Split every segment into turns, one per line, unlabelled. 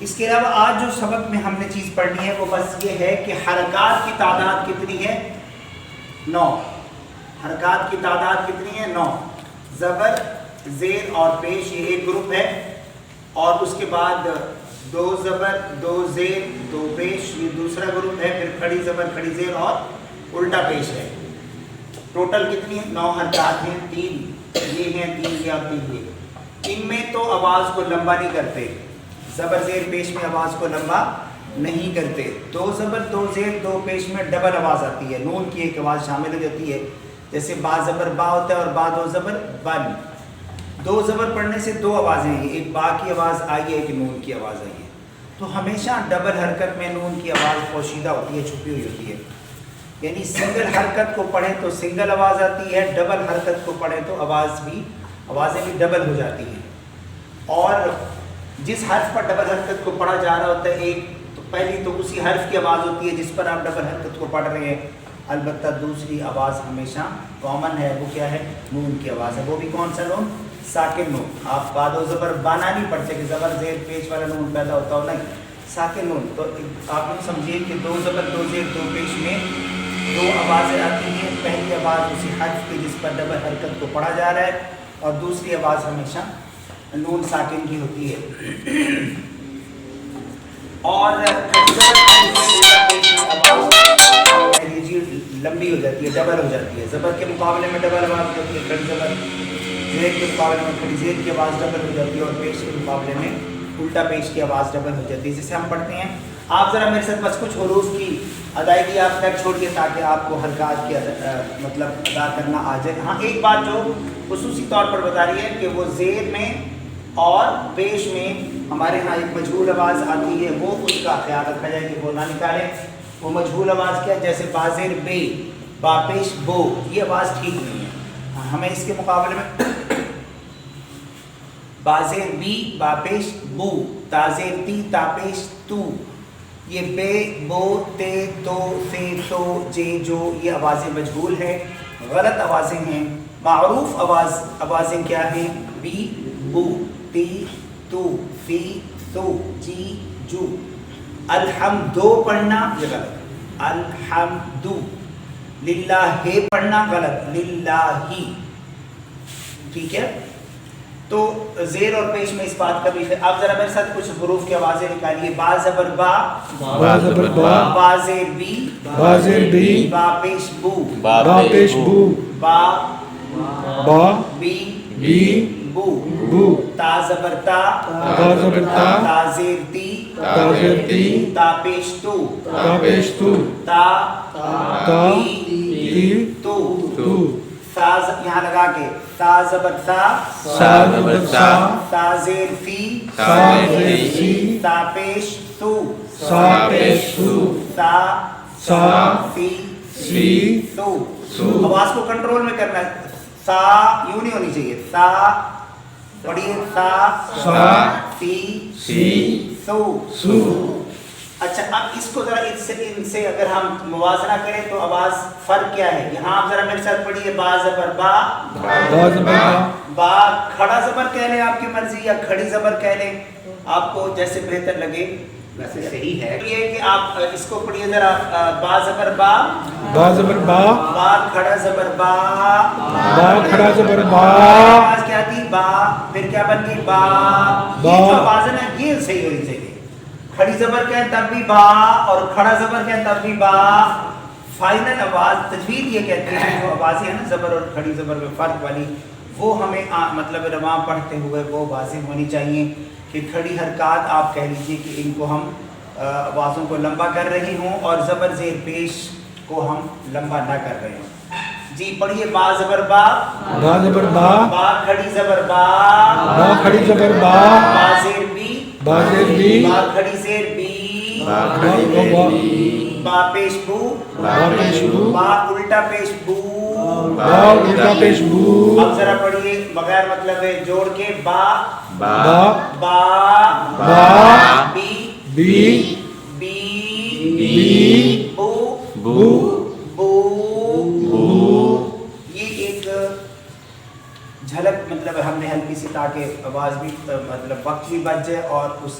اس کے علاوہ آج جو سبق میں ہم نے چیز پڑھنی ہے وہ بس یہ ہے کہ حرکات کی تعداد کتنی ہے؟ 9. حرکات کی تعداد کتنی ہے؟ 9. زبر، زیر اور پیش یہ ایک گروپ ہے، اور اس کے بعد 2 زبر 2 زیر 2 پیش یہ دوسرا گروپ ہے، پھر کھڑی زبر کھڑی زیر اور الٹا پیش ہے. ٹوٹل کتنی 9 حرکات ہیں. 3 یہ ہیں، 3 یہ اور 3 یہ. ان میں تو آواز کو لمبا نہیں کرتے، زبر زیر پیش میں آواز کو لمبا نہیں کرتے. 2 زبر 2 زیر 2 پیش میں ڈبل آواز آتی ہے، نون کی ایک آواز شامل ہو جاتی ہے، جیسے با زبر با ہوتا ہے اور با 2 زبر بن. 2 زبر پڑھنے سے 2 آوازیں ہیں، ایک با کی آواز آئی ہے، ایک نون کی آواز آئی ہے. تو ہمیشہ ڈبل حرکت میں نون کی آواز پوشیدہ ہوتی ہے، چھپی ہوئی ہوتی ہے. یعنی سنگل حرکت کو پڑھیں تو سنگل آواز آتی ہے، ڈبل حرکت کو پڑھیں تو آوازیں بھی ڈبل ہو جاتی ہیں. اور جس حرف پر ڈبل حرکت کو پڑھا جا رہا ہوتا ہے ایک تو پہلی تو اسی حرف کی آواز ہوتی ہے جس پر آپ ڈبل حرکت کو پڑھ رہے ہیں. البتہ دوسری آواز ہمیشہ کامن ہے، وہ کیا ہے؟ نون کی آواز ہے. وہ بھی کون سا نون؟ ساکن نون. آپ با 2 زبر بانا نہیں پڑھتے کہ زبر زیر پیش والا نون پیدا ہوتا ہو، نہیں، ساکن نون. تو آپ لوگ سمجھیے کہ 2 زبر 2 زیر 2 پیش میں 2 آوازیں آتی ہیں. پہلی آواز اسی حرف کی جس پر ڈبل حرکت کو پڑھا جا رہا ہے، اور دوسری آواز ہمیشہ نون ساکن کی ہوتی ہے. اور لمبی ہو جاتی ہے، ڈبل ہو جاتی ہے. زبر کے مقابلے میں ڈبل آواز ہوتی ہے، کھڑی زبر. زیر کے مقابلے میں کھڑی زیر کی آواز ڈبل ہو جاتی ہے، اور پیش کے مقابلے میں الٹا پیش کی آواز ڈبل ہو جاتی ہے. جسے ہم پڑھتے ہیں، آپ ذرا میرے ساتھ بس کچھ حروف کی ادائیگی آپ کر چھوڑیے تاکہ آپ کو حرکات کی مطلب ادا کرنا آ جائے. ہاں، ایک بات جو خصوصی طور پر بتا رہی ہے کہ وہ زیر میں اور پیش میں ہمارے ہاں ایک مجہول آواز آتی ہے، وہ اس کا خیال رکھا جائے کہ وہ نہ نکالیں. وہ مجہول آواز کیا ہے؟ جیسے بازیر بے، با پیش بو، یہ آواز ٹھیک نہیں ہے. ہمیں اس کے مقابلے میں بازیر بی با پیش بو، تازیر تی تا پیش تو، یہ بے بو تے تو سے تو جے جو، یہ آوازیں مجہول ہیں، غلط آوازیں ہیں. معروف آوازیں کیا ہیں؟ بی بو، تی تو، فی تو، جی جو. الحمدو پڑھنا یہ غلط، الحمدو. للہ پڑھنا غلط، للہ. ٹھیک ہے؟ تو زیر اور پیش میں اس بات کا بھی ہے. آپ ذرا میرے ساتھ کچھ حروف کی آوازیں نکالیے. با زبر با،
با زبر با،
با زیر بی،
با زیر بی،
با پیش بو،
با پیش بو،
با
با
بی
بی
بو.
بو،
تا زبر تا،
تا زبر تا،
تا زیر تی،
تا زیر تی،
تا پیش تو،
تا پیش تو،
تا
تا
تی تو.
تو.
سا یہاں لگا کے، تا زبر تا،
سا زبر تا،
تا زیر فی،
تا زیر سی،
تا پیش تو،
سا پیش تو،
تا
سا
فی
سی
تو.
تو.
آواز کو کنٹرول میں کرنا ہے. سا یوں نہیں ہونی چاہیے. سا پڑھیے، سا
سا
سی
سی
سو.
سو.
اچھا، اب اس کو ذرا ان سے اگر ہم موازنہ کریں تو آواز فرق کیا ہے؟ یہاں آپ ذرا میرے ساتھ پڑھیے. با زبر با،
با زبر با،
با کھڑا زبر کہہ لیں آپ کی مرضی، یا کھڑی زبر کہہ لیں، آپ کو جیسے بہتر لگے. ویسے صحیح ہے یہ کہ آپ اس کو پڑھیے ذرا. با زبر با،
با زبر با،
با کھڑا زبر با،
با کھڑا زبر با.
آواز کیا تھی؟ با، پھر کیا بن گئی؟ با.
با.
یہ جو آواز ہے نا یہ صحیح ہونی چاہیے. کھڑی زبر کہیں تب بھی با، اور کھڑا زبر کہیں تب بھی با. فائنل آواز تجوید یہ کہتے ہیں جو آوازیں ہیں نا زبر اور کھڑی زبر میں فرق والی، وہ ہمیں مطلب رواں پڑھتے ہوئے وہ واضح ہونی چاہیے کہ کھڑی حرکات آپ کہہ لیجئے کہ ان کو ہم آوازوں کو لمبا کر رہی ہوں، اور زبر زیر پیش کو ہم لمبا نہ کر رہے ہوں. جی پڑھیے. با زبر با،
با زبر با،
با کھڑی زبر با،
با کھڑی زبر با،
با زیر بی،
با زیر بی،
با کھڑی زیر بی،
با کھڑی زیر بی،
با پیش بو،
با پیش بو،
با الٹا پیش بو.
با الٹا پیش بو.
اب ذرا پڑھیے بغیر مطلب جوڑ کے. با
با
با
با
بی
بی
بی
بی
بو
بو
بو.
بو.
یہ ایک جھلک مطلب ہم نے ہلکی سی تاکہ آواز بھی مطلب وقت بھی بچ جائے اور اس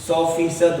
100%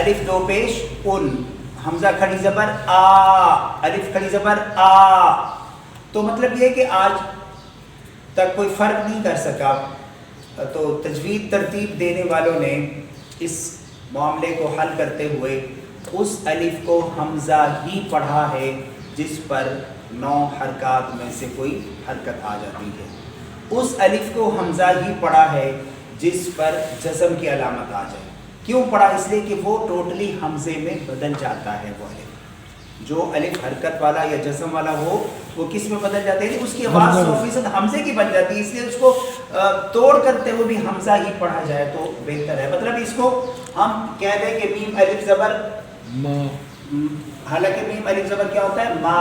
الف دو پیش ان، حمزہ کھڑی زبر آ، الف کھڑی زبر آ. تو مطلب یہ کہ آج تک کوئی فرق نہیں کر سکا. تو تجوید ترتیب دینے والوں نے اس معاملے کو حل کرتے ہوئے اس الف کو حمزہ ہی پڑھا ہے جس پر 9 حرکات میں سے کوئی حرکت آ جاتی ہے. اس الف کو حمزہ ہی پڑھا ہے جس پر جزم کی علامت آ جائے. کیوں پڑھا؟ اس لیے کہ وہ ٹوٹلی حمزے میں بدل جاتا ہے. وہ الف جو الف حرکت والا یا جزم والا ہو وہ کس میں بدل جاتے ہیں؟ اس کی آواز 100% حمزے کی بن جاتی ہے. اس لیے اس کو توڑ کرتے ہوئے بھی حمزہ ہی پڑھا جائے تو بہتر ہے. مطلب اس کو ہم کہہ دیں کہ میم الف زبر
ما،
حالانکہ میم الف زبر کیا ہوتا ہے؟ ما،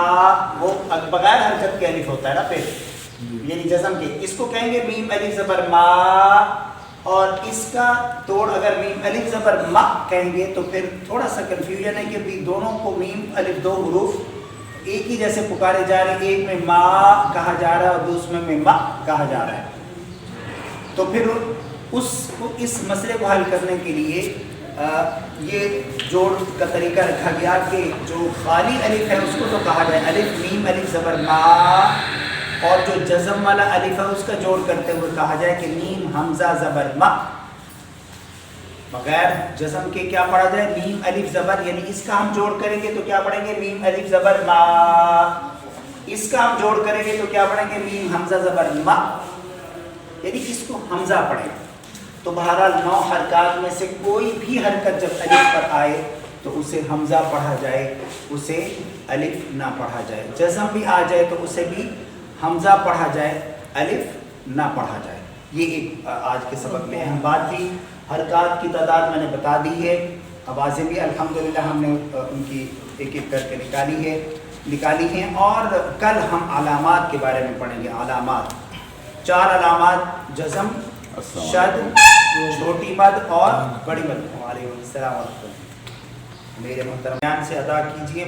وہ بغیر حرکت کے الف ہوتا ہے نا پھر، یعنی جزم کے. اس کو کہیں گے میم الف زبر ما، اور اس کا توڑ اگر میم الف زبر ما کہیں گے تو پھر تھوڑا سا کنفیوژن ہے کہ بھی دونوں کو میم الف دو حروف ایک ہی جیسے پکارے جا رہے ہیں. ایک میں ما کہا جا رہا ہے اور دوسرے میں ما کہا جا رہا ہے. تو پھر اس مسئلے کو حل کرنے کے لیے یہ جوڑ کا طریقہ رکھا گیا کہ جو خالی الف ہے اس کو تو کہا جائے الف میم الف زبر ما، اور جو جزم والا الف ہے اس کا جوڑ کرتے ہوئے کہا جائے کہ میم حمزہ زبر ما. بغیر جزم کے کیا پڑھا جائے؟ میم الف زبر، یعنی اس کا ہم جوڑ کریں گے تو کیا پڑھیں گے؟ میم الف زبر ما. اس کا ہم جوڑ کریں گے تو کیا پڑھیں گے؟ میم حمزہ زبر ما، یعنی اس کو حمزہ پڑھیں. تو بہرحال 9 حرکات میں سے کوئی بھی حرکت جب الف پر آئے تو اسے حمزہ پڑھا جائے، اسے الف نہ پڑھا جائے. جزم بھی آ جائے تو اسے بھی حمزہ پڑھا جائے، الف نہ پڑھا جائے. یہ ایک آج کے سبق میں اہم بات تھی. حرکات کی تعداد میں نے بتا دی ہے. آوازیں بھی الحمدللہ ہم نے ان کی ایک ایک کر کے نکالی ہیں. اور کل ہم علامات کے بارے میں پڑھیں گے. علامات 4 علامات: جزم، شد، چھوٹی مد اور بڑی مد. وعلیکم السلام ورحمۃ اللہ. میرے محترم بیان سے ادا کیجیے.